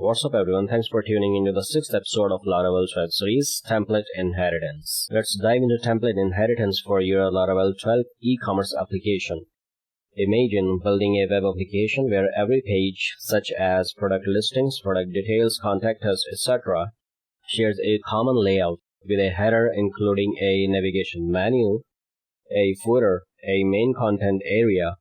What's up everyone, thanks for tuning into the 6th episode of Laravel 12 series, Template Inheritance. Let's dive into template inheritance for your Laravel 12 e-commerce application. Imagine building a web application where every page, such as product listings, product details, contact us, etc., shares a common layout with a header including a navigation menu, a footer, a main content area,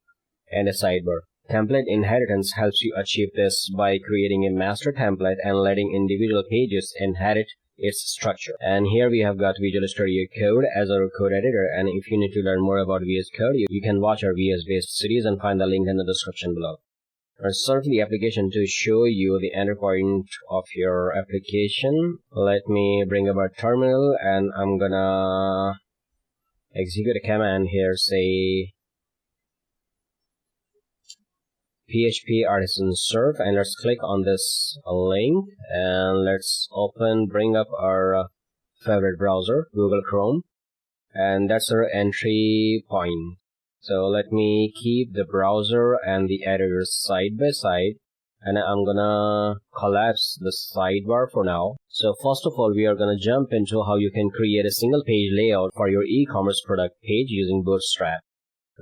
and a sidebar. Template inheritance helps you achieve this by creating a master template and letting individual pages inherit its structure. And here we have got Visual Studio Code as our code editor, and if you need to learn more about VS Code, you can watch our VS based series and find the link in the description below. Let's start the application to show you the enter point of your application. Let me bring up our terminal and I'm gonna execute a command here, say PHP artisan serve, and let's click on this link and let's bring up our favorite browser, Google Chrome, and that's our entry point. So let me keep the browser and the editor side by side, and I'm gonna collapse the sidebar for now. So first of all, we are gonna jump into how you can create a single page layout for your e-commerce product page using Bootstrap.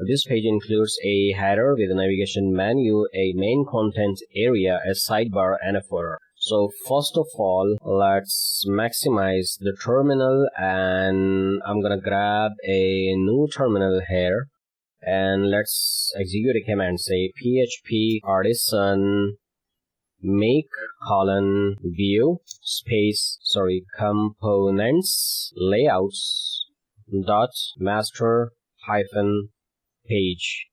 This page includes a header with a navigation menu, a main content area, a sidebar, and a footer. So first of all, let's maximize the terminal, and I'm gonna grab a new terminal here, and let's execute a command, say PHP artisan make components layouts.master-page.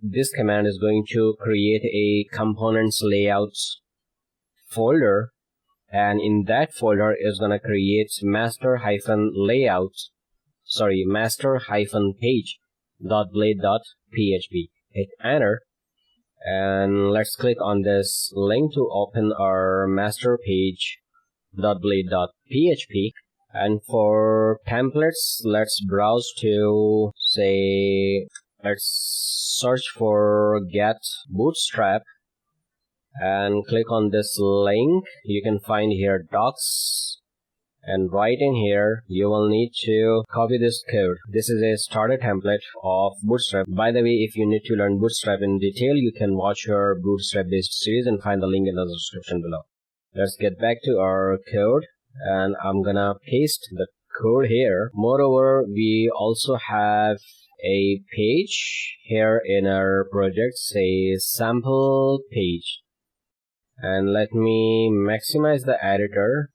This command is going to create a components layouts folder, and in that folder is going to create master-page.blade.php. Hit enter, and let's click on this link to open our master-page.blade.php. And for templates, let's browse to, let's search for get Bootstrap and click on this link. You can find here docs, and right in here you will need to copy this code. This is a starter template of Bootstrap. By the way, if you need to learn Bootstrap in detail, you can watch our Bootstrap based series and find the link in the description below. Let's get back to our code, and I'm gonna paste the code here. Moreover, we also have a page here in our project, say sample page, and let me maximize the editor.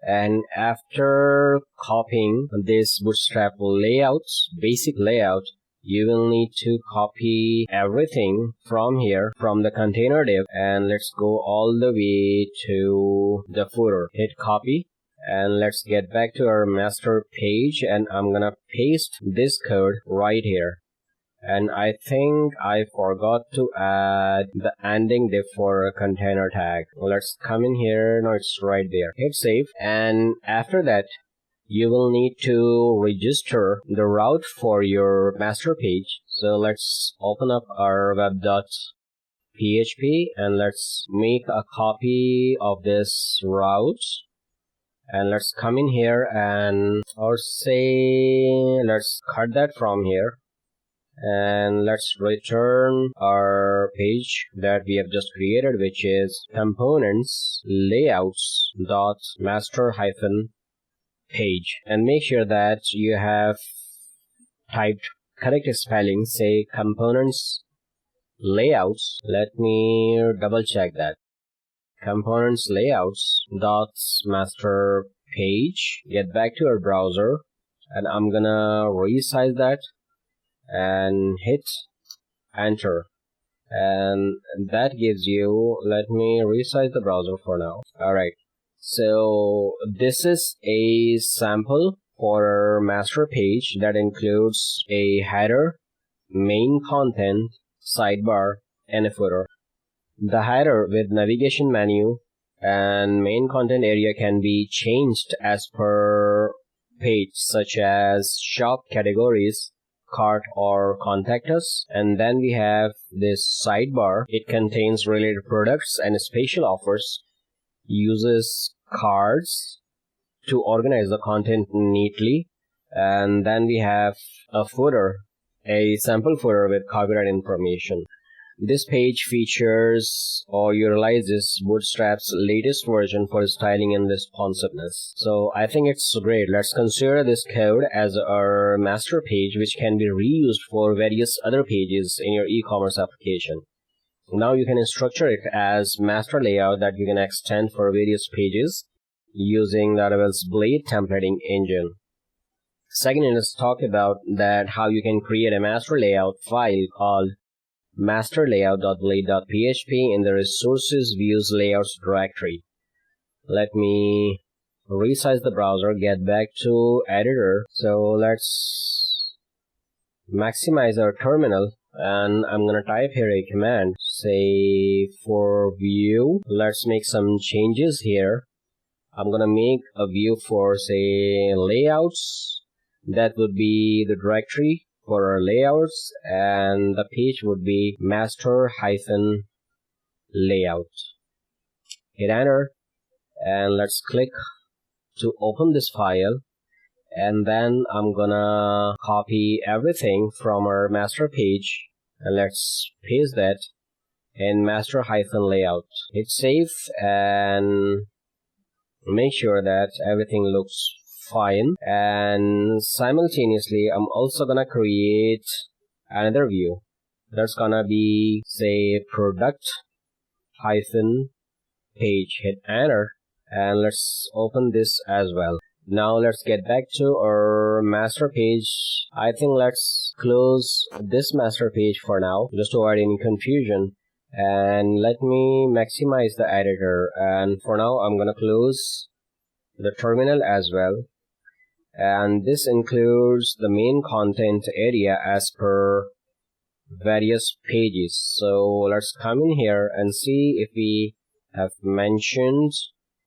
And after copying this Bootstrap layouts, basic layout, you will need to copy everything from here, from the container div, and let's go all the way to the footer. Hit copy, and let's get back to our master page, and I'm gonna paste this code right here. And I think I forgot to add the ending div for a container tag. Let's come in here. No, it's right there. Hit save, and after that you will need to register the route for your master page. So let's open up our web.php and let's make a copy of this route. And let's come in here and let's cut that from here, and let's return our page that we have just created, which is components layouts.master-page, and make sure that you have typed correct spelling, say components layouts. Let me double check that. Components layouts.master-page. Get back to our browser, and I'm gonna resize that and hit enter, and that gives you, let me resize the browser for now. Alright, so this is a sample for our master page that includes a header, main content, sidebar, and a footer. The header with navigation menu and main content area can be changed as per page, such as shop categories, cart, or contact us. And then we have this sidebar. It contains related products and special offers. uses cards to organize the content neatly. And then we have a footer, a sample footer with copyright information. This page features or utilizes Bootstrap's latest version for styling and responsiveness. So I think it's great. Let's consider this code as our master page, which can be reused for various other pages in your e-commerce application. Now you can structure it as master layout that you can extend for various pages using Laravel's Blade templating engine. Second, let's talk about that how you can create a master layout file called master-layout.blade.php in the resources views layouts directory. Let me resize the browser, get back to editor. So let's maximize our terminal, and I'm gonna type here a command, say for view. Let's make some changes here. I'm gonna make a view for, say, layouts. That would be the directory for our layouts, and the page would be master-layout. Hit enter, and let's click to open this file. And then I'm gonna copy everything from our master page, and let's paste that in master-layout. Hit save and make sure that everything looks fine. And simultaneously I'm also gonna create another view that's gonna be, say, product page. Hit enter, and let's open this as well. Now let's get back to our master page. I think let's close this master page for now, just to avoid any confusion. And let me maximize the editor, and for now I'm gonna close the terminal as well. And this includes the main content area as per various pages. So let's come in here and see if we have mentioned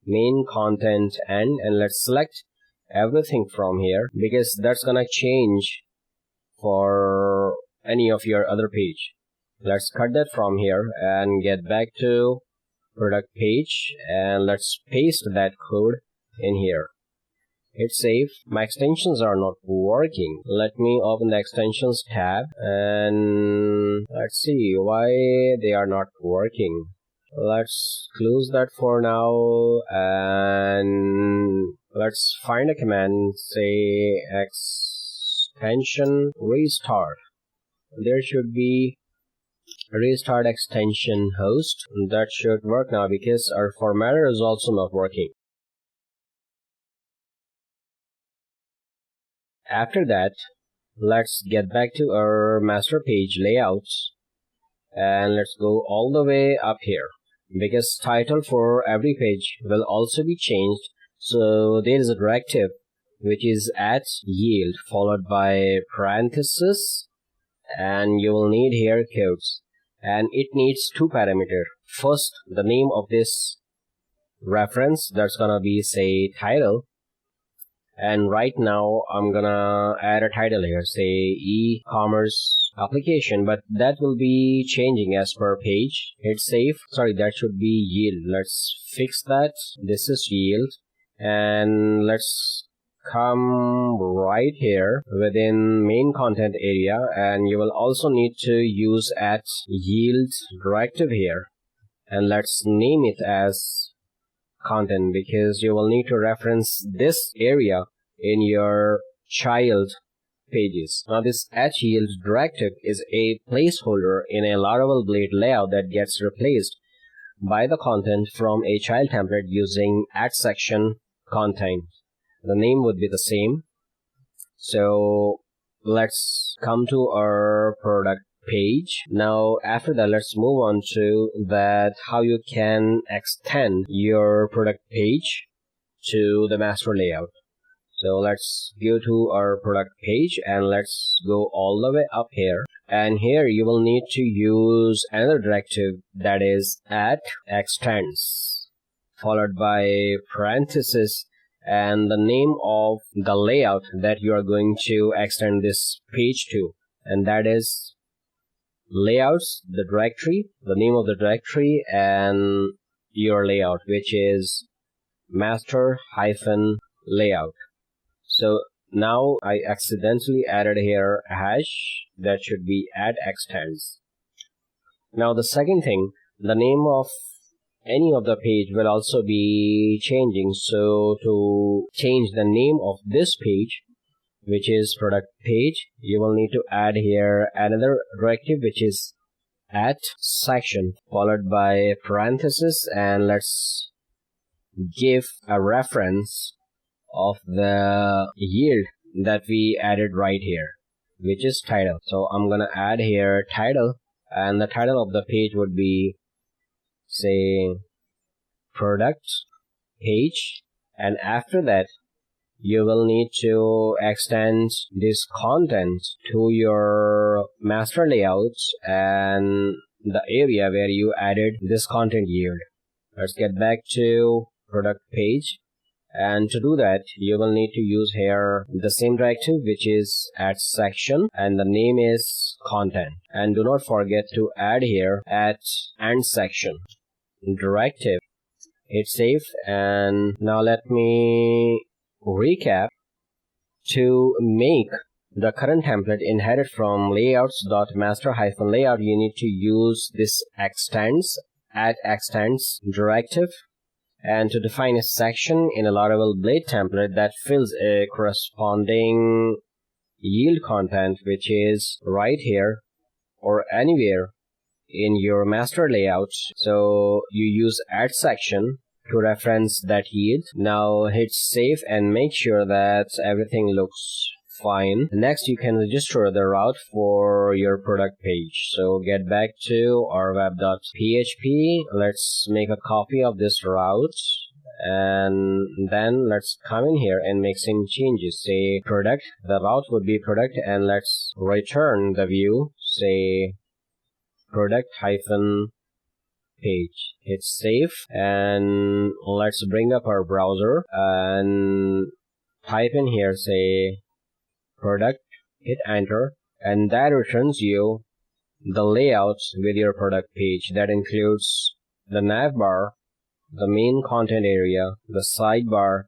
main content and let's select everything from here, because that's gonna change for any of your other page. Let's cut that from here and get back to product page, and let's paste that code in here. Hit save. My extensions are not working. Let me open the extensions tab, and let's see why they are not working. Let's close that for now, and let's find a command, say extension restart. There should be restart extension host. That should work now, because our formatter is also not working. After that, let's get back to our master page layouts, and let's go all the way up here, because title for every page will also be changed. So there is a directive which is @yield followed by parenthesis, and you will need here quotes, and it needs two parameters. First, the name of this reference, that's gonna be, say, title. And right now I'm gonna add a title here, say e-commerce application, but that will be changing as per page. Hit save. Sorry, that should be yield. Let's fix that. This is yield, and let's come right here within main content area, and you will also need to use @yield directive here, and let's name it as content, because you will need to reference this area in your child pages. Now this @yield directive is a placeholder in a Laravel Blade layout that gets replaced by the content from a child template using @section content. The name would be the same. So let's come to our product page. Now after that, let's move on to that how you can extend your product page to the master layout. So let's go to our product page, and let's go all the way up here, and here you will need to use another directive, that is @extends followed by parenthesis and the name of the layout that you are going to extend this page to, and that is layouts, the directory, the name of the directory, and your layout, which is master-layout. So now I accidentally added here a hash. That should be add extends. Now the second thing, the name of any of the page will also be changing. So to change the name of this page, which is product page, you will need to add here another directive, which is at section followed by parenthesis, and let's give a reference of the yield that we added right here, which is title. So I'm gonna add here title, and the title of the page would be, say, product page, and after that you will need to extend this content to your master layouts and the area where you added this content yield. Let's get back to product page, and to do that you will need to use here the same directive, which is at section, and the name is content. And do not forget to add here at end section directive. Hit save, and now let me recap. To make the current template inherit from layouts.master-layout, you need to use this extends, add extends directive, and to define a section in a Laravel blade template that fills a corresponding yield content, which is right here or anywhere in your master layout. So you use add section to reference that yield. Now hit save and make sure that everything looks fine. Next, you can register the route for your product page. So get back to our web.php. Let's make a copy of this route, and then let's come in here and make some changes. Say product, the route would be product, and let's return the view, say product hyphen page. Hit save, and let's bring up our browser and type in here, say product, hit enter, and that returns you the layout with your product page. That includes the navbar, the main content area, the sidebar,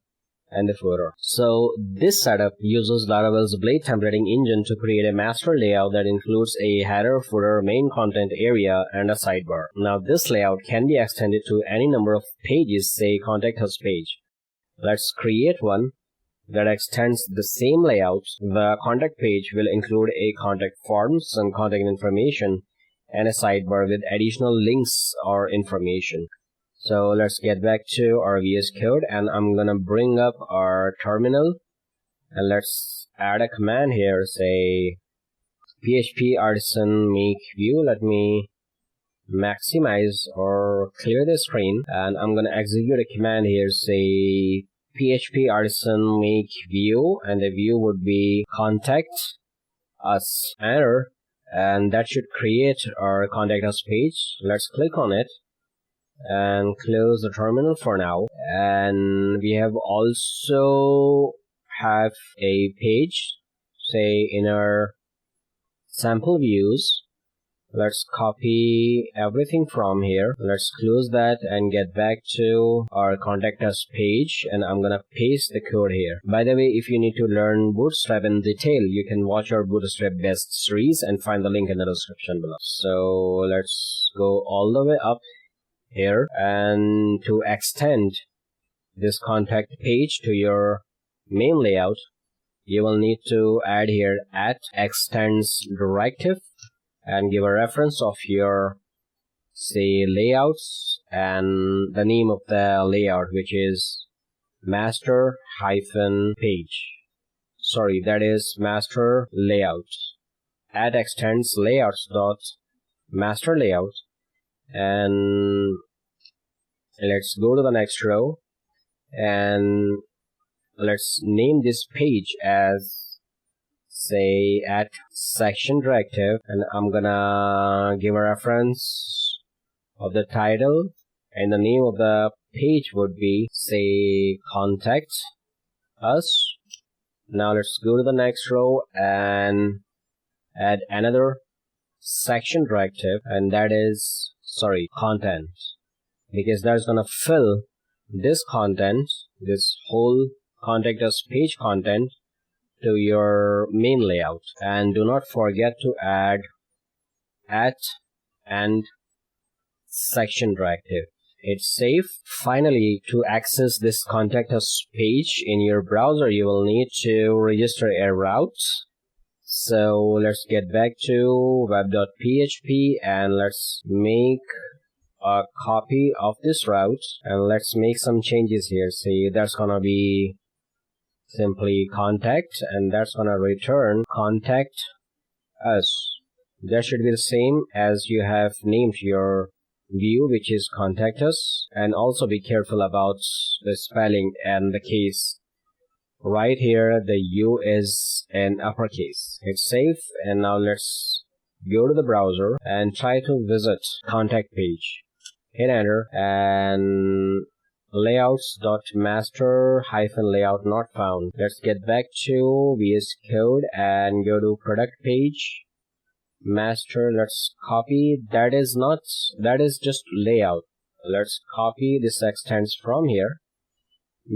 and the footer. So this setup uses Laravel's blade templating engine to create a master layout that includes a header, footer, main content area, and a sidebar. Now this layout can be extended to any number of pages, say contact us page. Let's create one that extends the same layout. The contact page will include a contact form, some contact information, and a sidebar with additional links or information. So let's get back to our VS Code, and I'm gonna bring up our terminal, and let's add a command here, say PHP artisan make view. Let me maximize or clear the screen, and I'm gonna execute a command here, say PHP artisan make view, and the view would be contact us, enter, and that should create our contact us page. Let's click on it and close the terminal for now. And we have also have a page, say in our sample views. Let's copy everything from here. Let's close that and get back to our contact us page, and I'm gonna paste the code here. By the way, if you need to learn Bootstrap in detail, you can watch our Bootstrap best series and find the link in the description below. So let's go all the way up here, and to extend this contact page to your main layout, you will need to add here at extends directive and give a reference of your, say, layouts and the name of the layout, which is master-page. Sorry, that is master layout. Add extends layouts.master-layout, and let's go to the next row, and let's name this page as, say, at section directive, and I'm gonna give a reference of the title, and the name of the page would be, say, contact us. Now let's go to the next row and add another section directive, and that is, sorry, content. because that's gonna fill this content, this whole contact us page content, to your main layout. And do not forget to add at and section directive. It's safe. Finally, to access this contact us page in your browser, you will need to register a route. So let's get back to web.php and let's make a copy of this route and let's make some changes here. See, that's gonna be simply contact, and that's gonna return contact us. That should be the same as you have named your view, which is contact us. And also be careful about the spelling and the case. Right here the U is in uppercase. It's safe. And now let's go to the browser and try to visit contact page. Hit enter and layouts.master-layout not found. Let's get back to VS Code and go to product page. Master, let's copy. That is just layout. Let's copy this extents from here.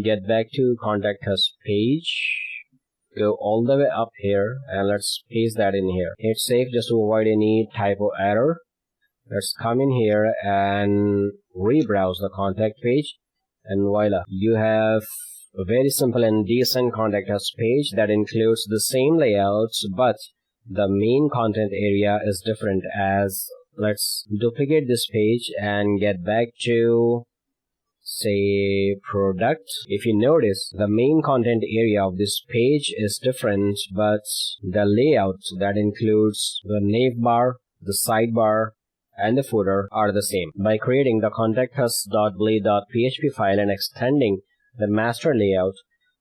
Get back to contact us page. Go all the way up here and let's paste that in here. Hit save just to avoid any typo error. Let's come in here and rebrowse the contact page, and voila, you have a very simple and decent contact us page that includes the same layouts, but the main content area is different. As let's duplicate this page and get back to, say, product. If you notice, the main content area of this page is different, but the layout that includes the navbar, the sidebar, and the footer are the same. By creating the contactus.blade.php file and extending the master layout,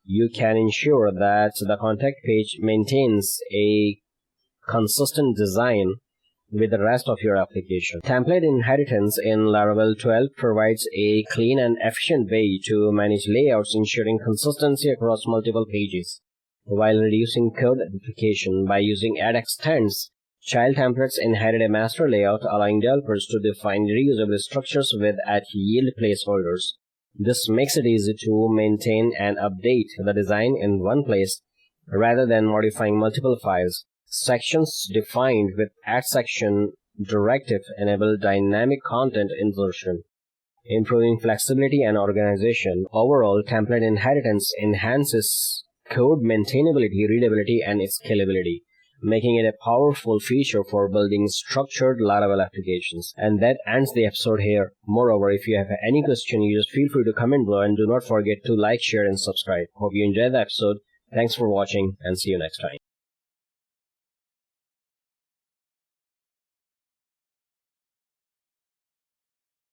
you can ensure that the contact page maintains a consistent design with the rest of your application. Template inheritance in Laravel 12 provides a clean and efficient way to manage layouts, ensuring consistency across multiple pages while reducing code duplication. By using add extends, child templates inherit a master layout, allowing developers to define reusable structures with at-yield placeholders. This makes it easy to maintain and update the design in one place rather than modifying multiple files. Sections defined with @section directive enable dynamic content insertion, improving flexibility and organization. Overall, template inheritance enhances code maintainability, readability, and scalability, making it a powerful feature for building structured Laravel applications. And that ends the episode here. Moreover, if you have any question, you just feel free to comment below, and do not forget to like, share, and subscribe. Hope you enjoyed the episode. Thanks for watching, and see you next time.